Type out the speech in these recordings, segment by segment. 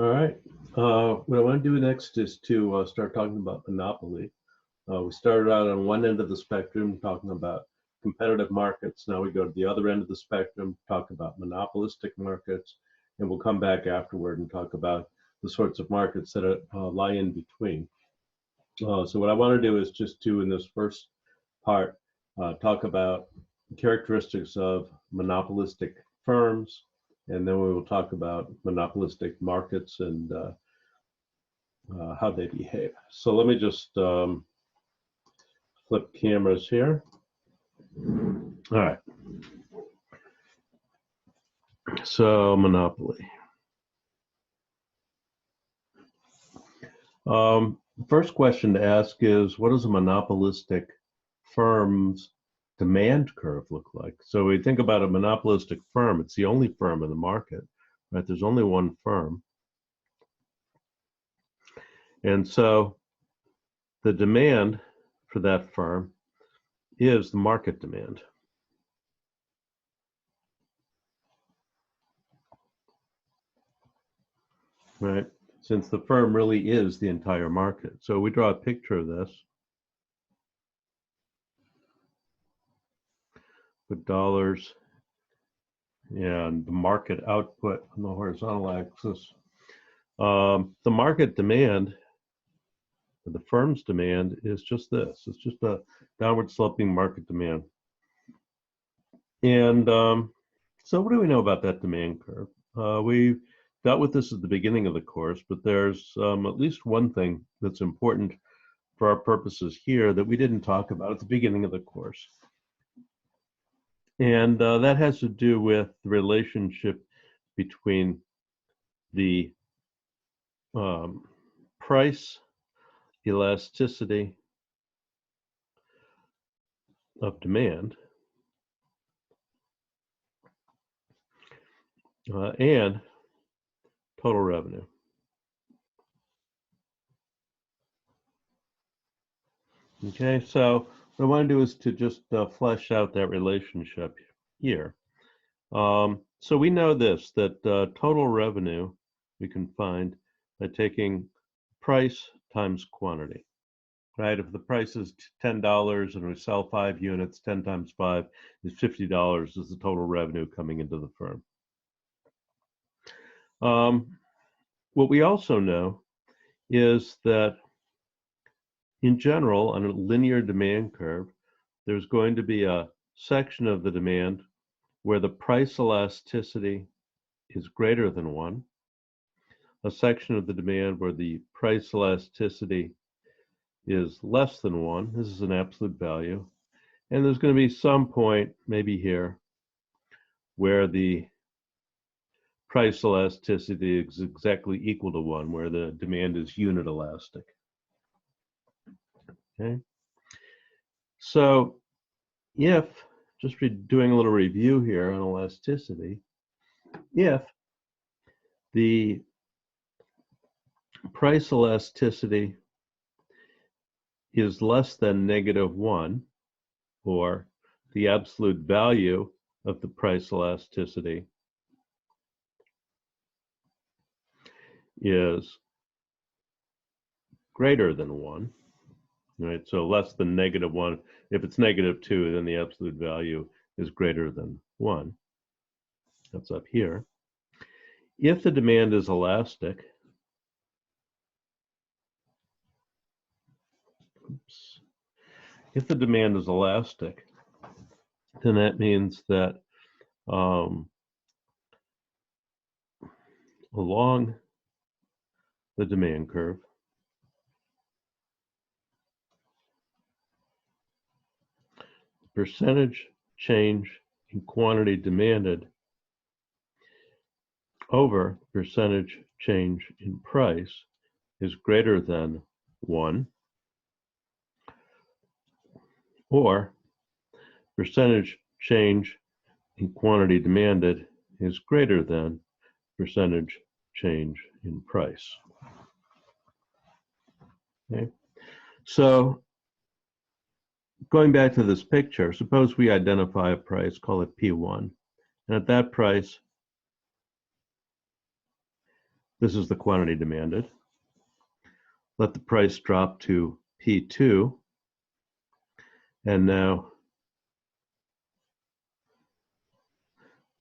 All right. What I want to do next is to start talking about monopoly. We started out on one end of the spectrum talking about competitive markets. Now we go to the other end of the spectrum, talk about monopolistic markets, and we'll come back afterward and talk about the sorts of markets that lie in between. So what I want to do is just to, in this first part, talk about characteristics of monopolistic firms, and then we will talk about monopolistic markets and how they behave. So let me just flip cameras here. All right. So monopoly. First question to ask is, what does a monopolistic firm's demand curve look like? So we think about a monopolistic firm, it's the only firm in the market, right? There's only one firm. And so the demand for that firm is the market demand. Right? Since the firm really is the entire market. So we draw a picture of this. With dollars and the market output on the horizontal axis. The market demand, the firm's demand, is just this. It's just a downward sloping market demand. And so what do we know about that demand curve? We dealt with this at the beginning of the course, but there's at least one thing that's important for our purposes here that we didn't talk about at the beginning of the course. And that has to do with the relationship between the price elasticity of demand and total revenue. Okay, so what I want to do is to just flesh out that relationship here. So we know this, that total revenue we can find by taking price times quantity, right? If the price is $10 and we sell 5 units, 10 times 5 is $50 is the total revenue coming into the firm. What we also know is that in general, on a linear demand curve, there's going to be a section of the demand where the price elasticity is greater than 1, a section of the demand where the price elasticity is less than 1. This is an absolute value. And there's going to be some point, maybe here, where the price elasticity is exactly equal to 1, where the demand is unit elastic. Okay. So if, just doing a little review here on elasticity, if the price elasticity is less than -1, or the absolute value of the price elasticity is greater than 1, right? So less than -1. If it's -2, then the absolute value is greater than 1. That's up here. If the demand is elastic, if the demand is elastic, then that means that along the demand curve, percentage change in quantity demanded over percentage change in price is greater than 1, or percentage change in quantity demanded is greater than percentage change in price. Okay, so going back to this picture, suppose we identify a price, call it P1, and at that price, This is the quantity demanded. Let the price drop to P2. And now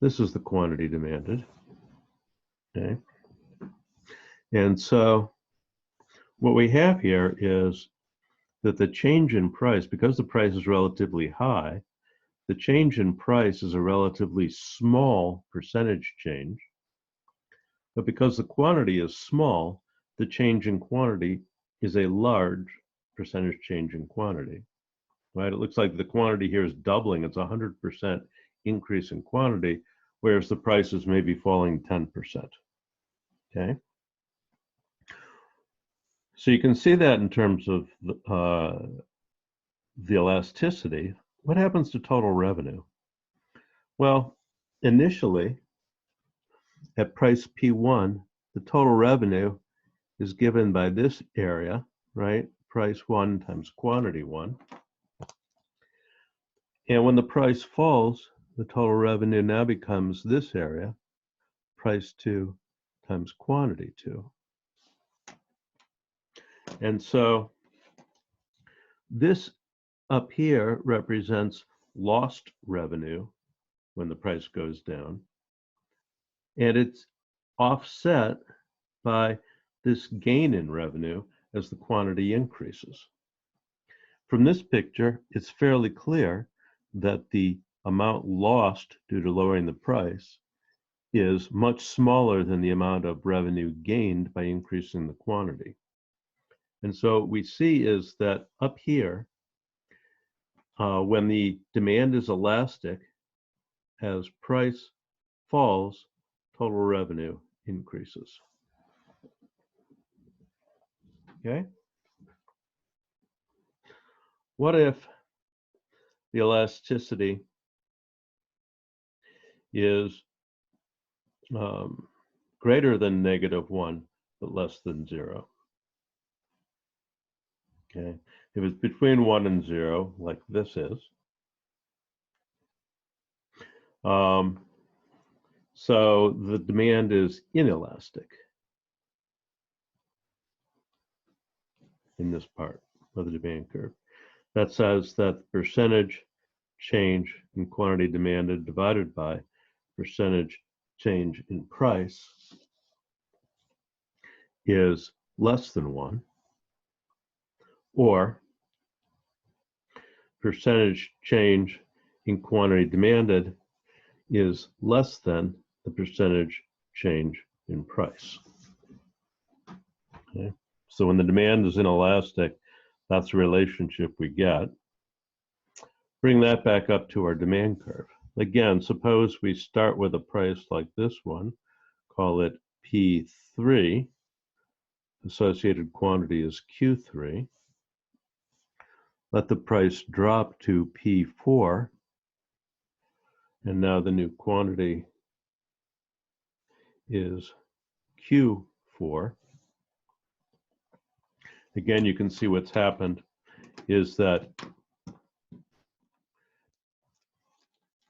this is the quantity demanded. Okay. And so what we have here is that the change in price, because the price is relatively high, the change in price is a relatively small percentage change. But because the quantity is small, the change in quantity is a large percentage change in quantity. Right? It looks like the quantity here is doubling. It's 100% increase in quantity, whereas the price is maybe falling 10%. Okay? So you can see that in terms of the elasticity. What happens to total revenue? Well, initially, at price P1, the total revenue is given by this area, right? Price 1 times quantity 1. And when the price falls, the total revenue now becomes this area, price 2 times quantity 2. And so this up here represents lost revenue when the price goes down. And it's offset by this gain in revenue as the quantity increases. From this picture, it's fairly clear that the amount lost due to lowering the price is much smaller than the amount of revenue gained by increasing the quantity. And so what we see is that up here, when the demand is elastic, as price falls, total revenue increases. Okay? What if the elasticity is greater than -1, but less than 0? Okay, if it's between 1 and 0, like this is, so the demand is inelastic in this part of the demand curve. That says that the percentage change in quantity demanded divided by percentage change in price is less than 1, or percentage change in quantity demanded is less than the percentage change in price. Okay. So when the demand is inelastic, that's the relationship we get. Bring that back up to our demand curve. Again, suppose we start with a price like this one, call it P3, associated quantity is Q3. Let the price drop to P4, and now the new quantity is Q4. Again, you can see what's happened is that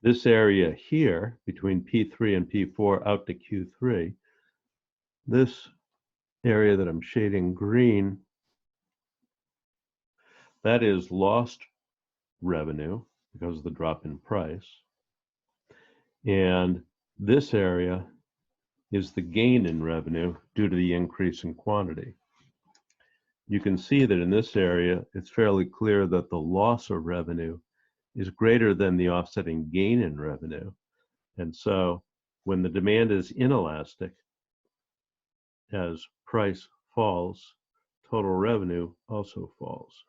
this area here between P3 and P4 out to Q3, this area that I'm shading green, that is lost revenue because of the drop in price. And this area is the gain in revenue due to the increase in quantity. You can see that in this area, it's fairly clear that the loss of revenue is greater than the offsetting gain in revenue. And so when the demand is inelastic, as price falls, total revenue also falls.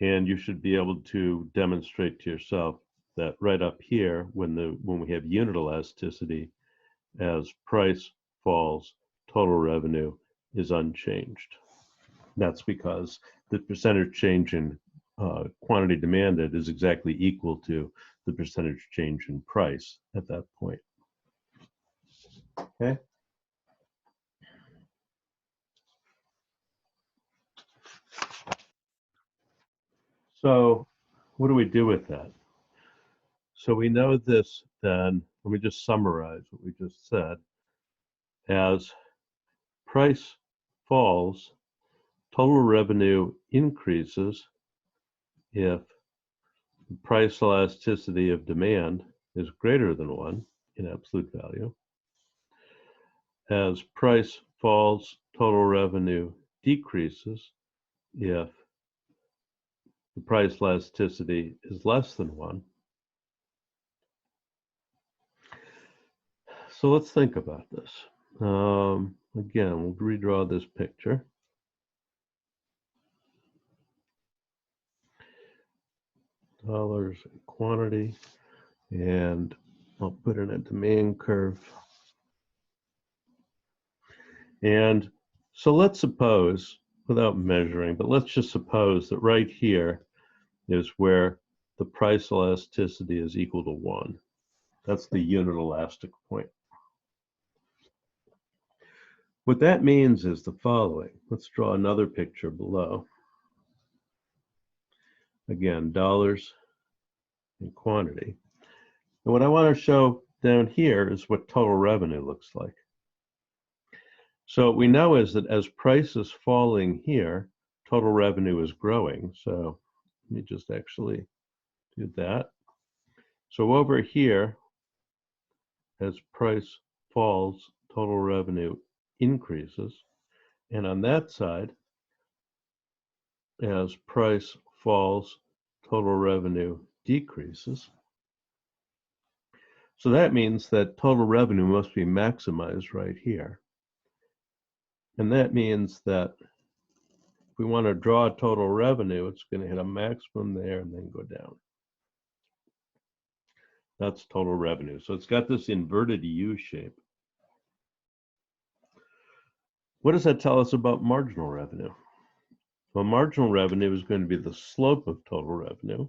And you should be able to demonstrate to yourself that right up here, when we have unit elasticity, as price falls, total revenue is unchanged. That's because the percentage change in quantity demanded is exactly equal to the percentage change in price at that point. Okay. So what do we do with that? So we know this then, let me just summarize what we just said. as price falls, total revenue increases if the price elasticity of demand is greater than 1 in absolute value. As price falls, total revenue decreases if the price elasticity is less than 1. So let's think about this. Again, we'll redraw this picture. Dollars in quantity, and I'll put in a demand curve. And so let's suppose, without measuring, but let's just suppose that right here is where the price elasticity is equal to 1. That's the unit elastic point. What that means is the following. Let's draw another picture below. Again, dollars in quantity. And what I want to show down here is what total revenue looks like. So what we know is that as price is falling here, total revenue is growing. So let me just actually do that. So over here, as price falls, total revenue increases. And on that side, as price falls, total revenue decreases. So that means that total revenue must be maximized right here. And that means that if we want to draw total revenue, it's going to hit a maximum there and then go down. That's total revenue. So it's got this inverted U shape. What does that tell us about marginal revenue? Well, marginal revenue is going to be the slope of total revenue.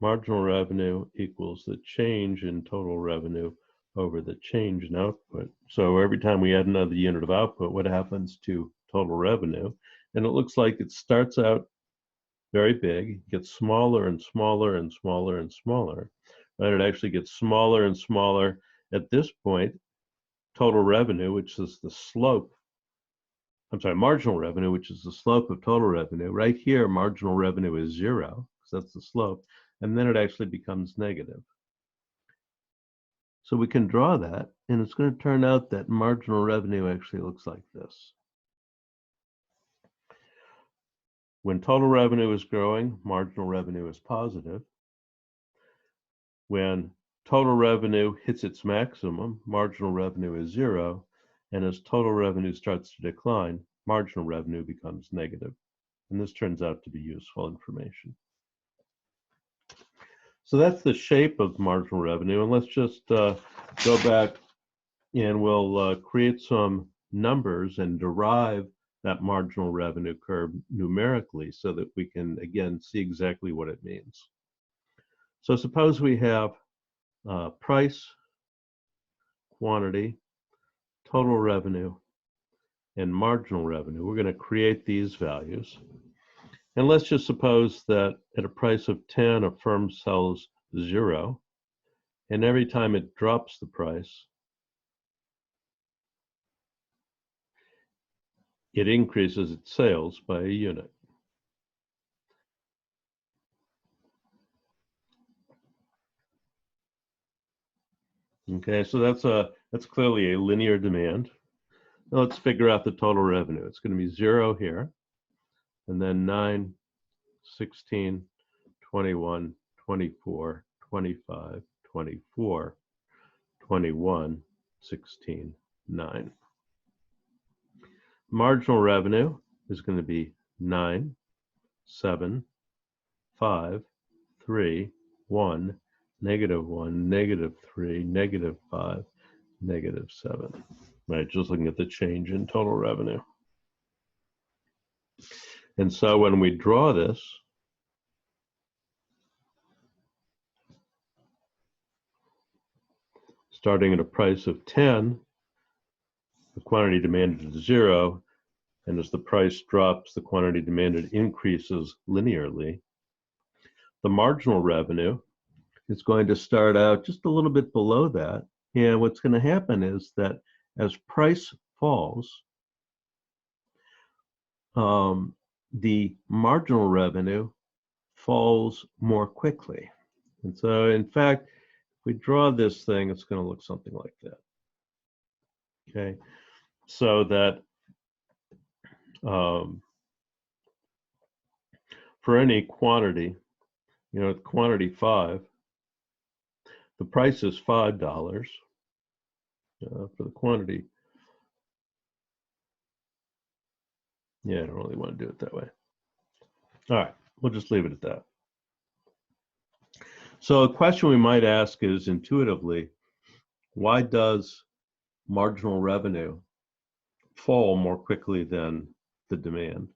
Marginal revenue equals the change in total revenue over the change in output. So every time we add another unit of output, what happens to total revenue? And it looks like it starts out very big, gets smaller and smaller and smaller and smaller. Right? It actually gets smaller and smaller. At this point, total revenue, which is the slope, marginal revenue, which is the slope of total revenue. Right here, marginal revenue is 0, because that's the slope, and then it actually becomes negative. So we can draw that, and it's going to turn out that marginal revenue actually looks like this. When total revenue is growing, marginal revenue is positive. When total revenue hits its maximum, marginal revenue is 0, and as total revenue starts to decline, marginal revenue becomes negative. And this turns out to be useful information. So that's the shape of marginal revenue. And let's just go back and we'll create some numbers and derive that marginal revenue curve numerically so that we can, again, see exactly what it means. So suppose we have price, quantity, total revenue, and marginal revenue. We're going to create these values. And let's just suppose that at a price of 10, a firm sells 0. And every time it drops the price, it increases its sales by a unit. Okay, so that's clearly a linear demand. Now let's figure out the total revenue. It's going to be 0 here, and then 9, 16, 21, 24, 25, 24, 21, 16, 9. Marginal revenue is going to be 9, 7, 5, 3, 1, -1, -3, -5, -7. Right, just looking at the change in total revenue. And so when we draw this, starting at a price of 10, the quantity demanded is 0, and as the price drops, the quantity demanded increases linearly. The marginal revenue is going to start out just a little bit below that, and what's going to happen is that as price falls, the marginal revenue falls more quickly. And so, in fact, if we draw this thing, it's going to look something like that. Okay, so that for any quantity, quantity 5, the price is $5 for the quantity. Yeah, I don't really want to do it that way. All right, we'll just leave it at that. So a question we might ask is intuitively, why does marginal revenue fall more quickly than the demand?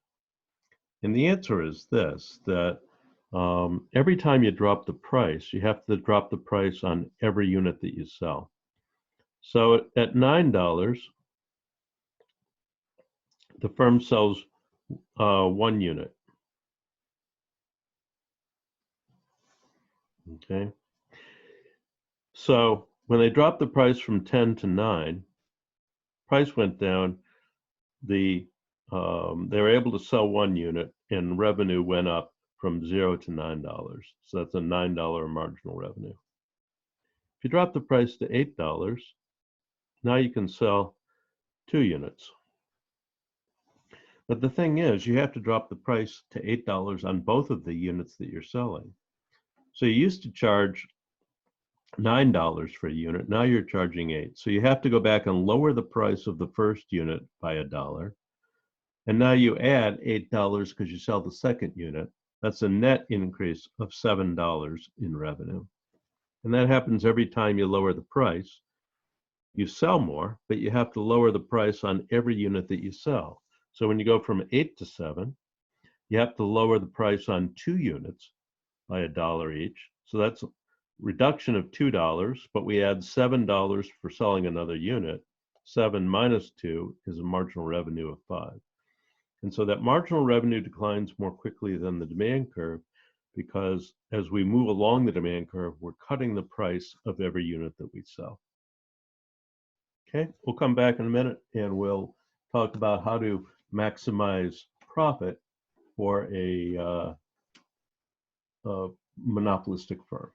And the answer is this, that every time you drop the price, you have to drop the price on every unit that you sell. So at $9, the firm sells 1 unit. Okay. So when they dropped the price from 10 to 9, price went down. They were able to sell 1 unit, and revenue went up from $0 to $9. So that's a $9 marginal revenue. If you drop the price to $8, now you can sell 2 units. But the thing is, you have to drop the price to $8 on both of the units that you're selling. So you used to charge $9 for a unit. Now you're charging $8. So you have to go back and lower the price of the first unit by $1. And now you add $8 because you sell the second unit. That's a net increase of $7 in revenue. And that happens every time you lower the price. You sell more, but you have to lower the price on every unit that you sell. So when you go from 8 to 7, you have to lower the price on 2 units by $1 each. So that's a reduction of $2, but we add $7 for selling another unit. 7 minus 2 is a marginal revenue of 5. And so that marginal revenue declines more quickly than the demand curve because as we move along the demand curve, we're cutting the price of every unit that we sell. Okay, we'll come back in a minute and we'll talk about how to maximize profit for a monopolistic firm.